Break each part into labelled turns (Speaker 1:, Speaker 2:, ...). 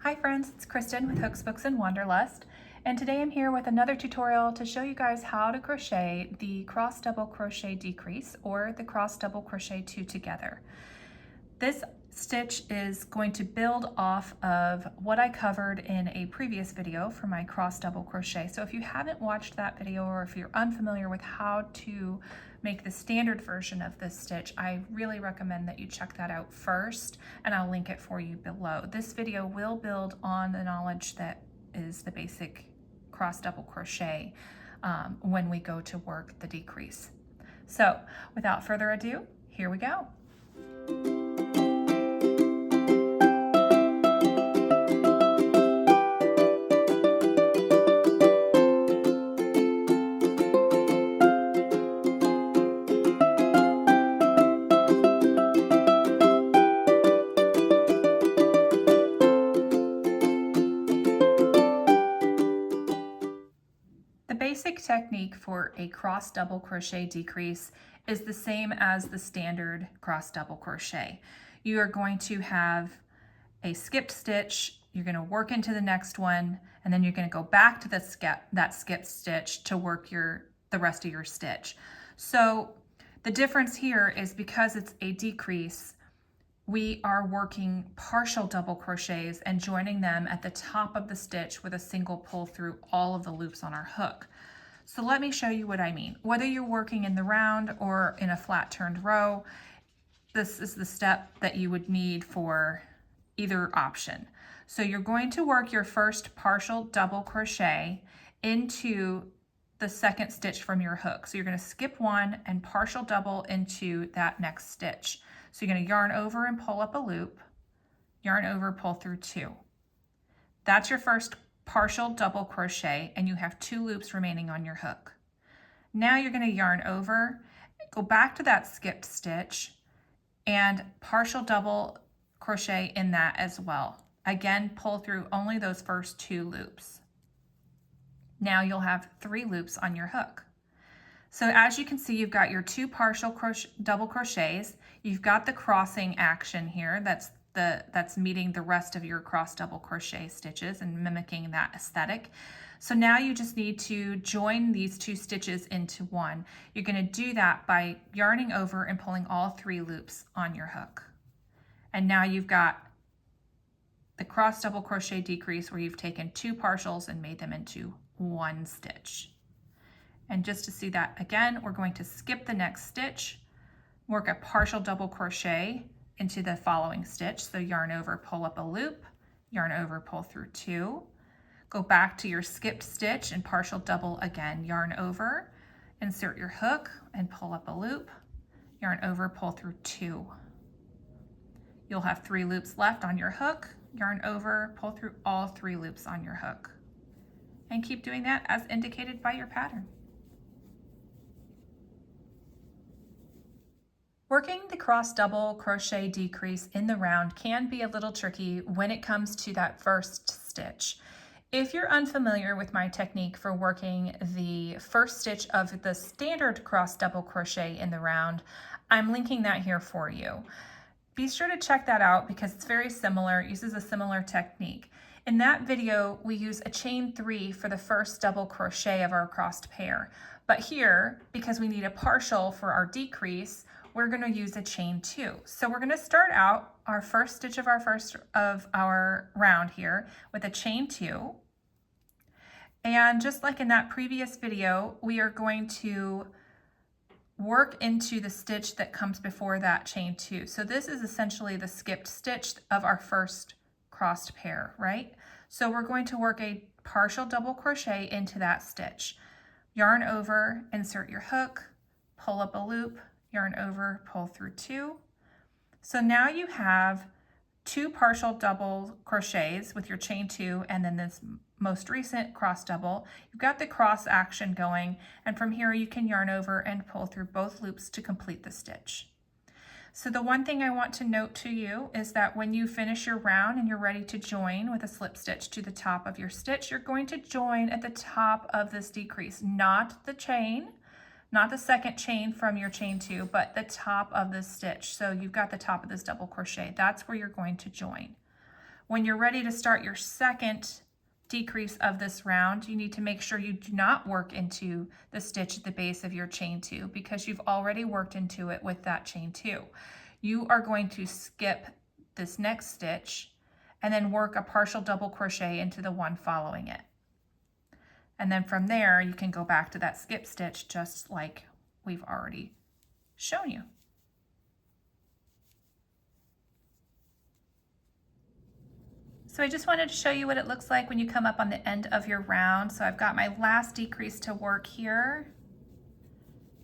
Speaker 1: Hi friends, it's Kristen with Hooks, Books, and Wanderlust, and today I'm here with another tutorial to show you guys how to crochet the crossed double crochet decrease or the crossed double crochet two together. This stitch is going to build off of what I covered in a previous video for my crossed double crochet. So if you haven't watched that video, or if you're unfamiliar with how to make the standard version of this stitch, I really recommend that you check that out first, and I'll link it for you below. This video will build on the knowledge that is the basic crossed double crochet when we go to work the decrease. So without further ado, here we go. The basic technique for a crossed double crochet decrease is the same as the standard crossed double crochet. You are going to have a skipped stitch, you're going to work into the next one, and then you're going to go back to that skipped stitch to work the rest of your stitch. So the difference here is because it's a decrease, we are working partial double crochets and joining them at the top of the stitch with a single pull through all of the loops on our hook. So let me show you what I mean. Whether you're working in the round or in a flat turned row, this is the step that you would need for either option. So you're going to work your first partial double crochet into the second stitch from your hook. So you're going to skip one and partial double into that next stitch. So you're going to yarn over and pull up a loop, yarn over, pull through two. That's your first partial double crochet, and you have two loops remaining on your hook. Now you're going to yarn over, go back to that skipped stitch, and partial double crochet in that as well. Again, pull through only those first two loops. Now you'll have three loops on your hook. So as you can see, you've got your two partial double crochets. You've got the crossing action here that's meeting the rest of your cross double crochet stitches and mimicking that aesthetic. So now you just need to join these two stitches into one. You're going to do that by yarning over and pulling all three loops on your hook. And now you've got the cross double crochet decrease where you've taken two partials and made them into one stitch. And just to see that again, we're going to skip the next stitch, work a partial double crochet into the following stitch. So yarn over, pull up a loop, yarn over, pull through two, go back to your skipped stitch and partial double again, yarn over, insert your hook and pull up a loop, yarn over, pull through two. You'll have three loops left on your hook, yarn over, pull through all three loops on your hook. And keep doing that as indicated by your pattern. Working the cross double crochet decrease in the round can be a little tricky when it comes to that first stitch. If you're unfamiliar with my technique for working the first stitch of the standard cross double crochet in the round, I'm linking that here for you. Be sure to check that out because it's very similar, it uses a similar technique. In that video, we use a chain 3 for the first double crochet of our crossed pair. But here, because we need a partial for our decrease, we're going to use a chain 2. So we're going to start out our first stitch of our round here with a chain 2. And just like in that previous video, we are going to work into the stitch that comes before that chain 2. So this is essentially the skipped stitch of our first crossed pair, right? So we're going to work a partial double crochet into that stitch. Yarn over, insert your hook, pull up a loop, yarn over, pull through two. So now you have two partial double crochets with your chain 2 and then this most recent cross double. You've got the cross action going, and from here you can yarn over and pull through both loops to complete the stitch. So the one thing I want to note to you is that when you finish your round and you're ready to join with a slip stitch to the top of your stitch, you're going to join at the top of this decrease, not the chain, not the second chain from your chain 2, but the top of this stitch. So you've got the top of this double crochet. That's where you're going to join. When you're ready to start your second decrease of this round, you need to make sure you do not work into the stitch at the base of your chain 2 because you've already worked into it with that chain 2. You are going to skip this next stitch and then work a partial double crochet into the one following it. And then from there, you can go back to that skip stitch just like we've already shown you. So I just wanted to show you what it looks like when you come up on the end of your round. So I've got my last decrease to work here,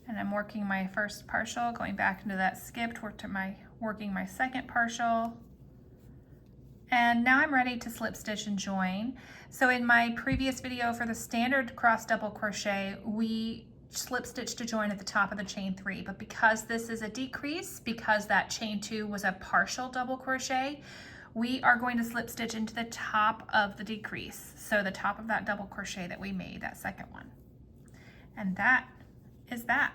Speaker 1: and I'm working my first partial, going back into that skipped, working my second partial. And now I'm ready to slip stitch and join. So in my previous video for the standard cross double crochet, we slip stitch to join at the top of the chain 3, but because this is a decrease, because that chain 2 was a partial double crochet, we are going to slip stitch into the top of the decrease. So the top of that double crochet that we made, that second one. And that is that.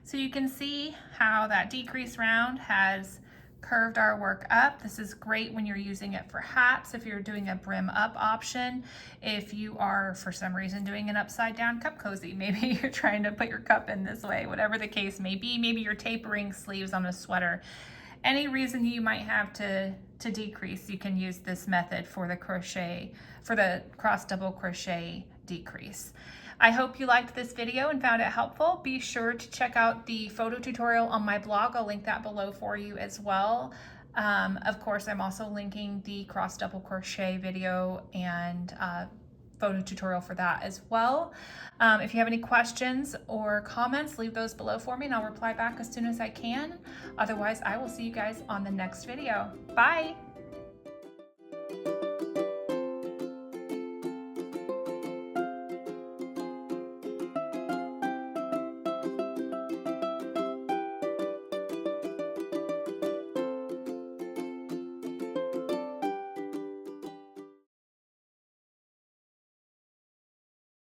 Speaker 1: So you can see how that decrease round has curved our work up. This is great when you're using it for hats, if you're doing a brim up option, if you are for some reason doing an upside down cup cozy, maybe you're trying to put your cup in this way, whatever the case may be, maybe you're tapering sleeves on a sweater. Any reason you might have to decrease, you can use this method for the crochet, for the cross double crochet decrease. I hope you liked this video and found it helpful. Be sure to check out the photo tutorial on my blog. I'll link that below for you as well. Of course, I'm also linking the cross double crochet video and photo tutorial for that as well. If you have any questions or comments, leave those below for me and I'll reply back as soon as I can. Otherwise, I will see you guys on the next video. Bye!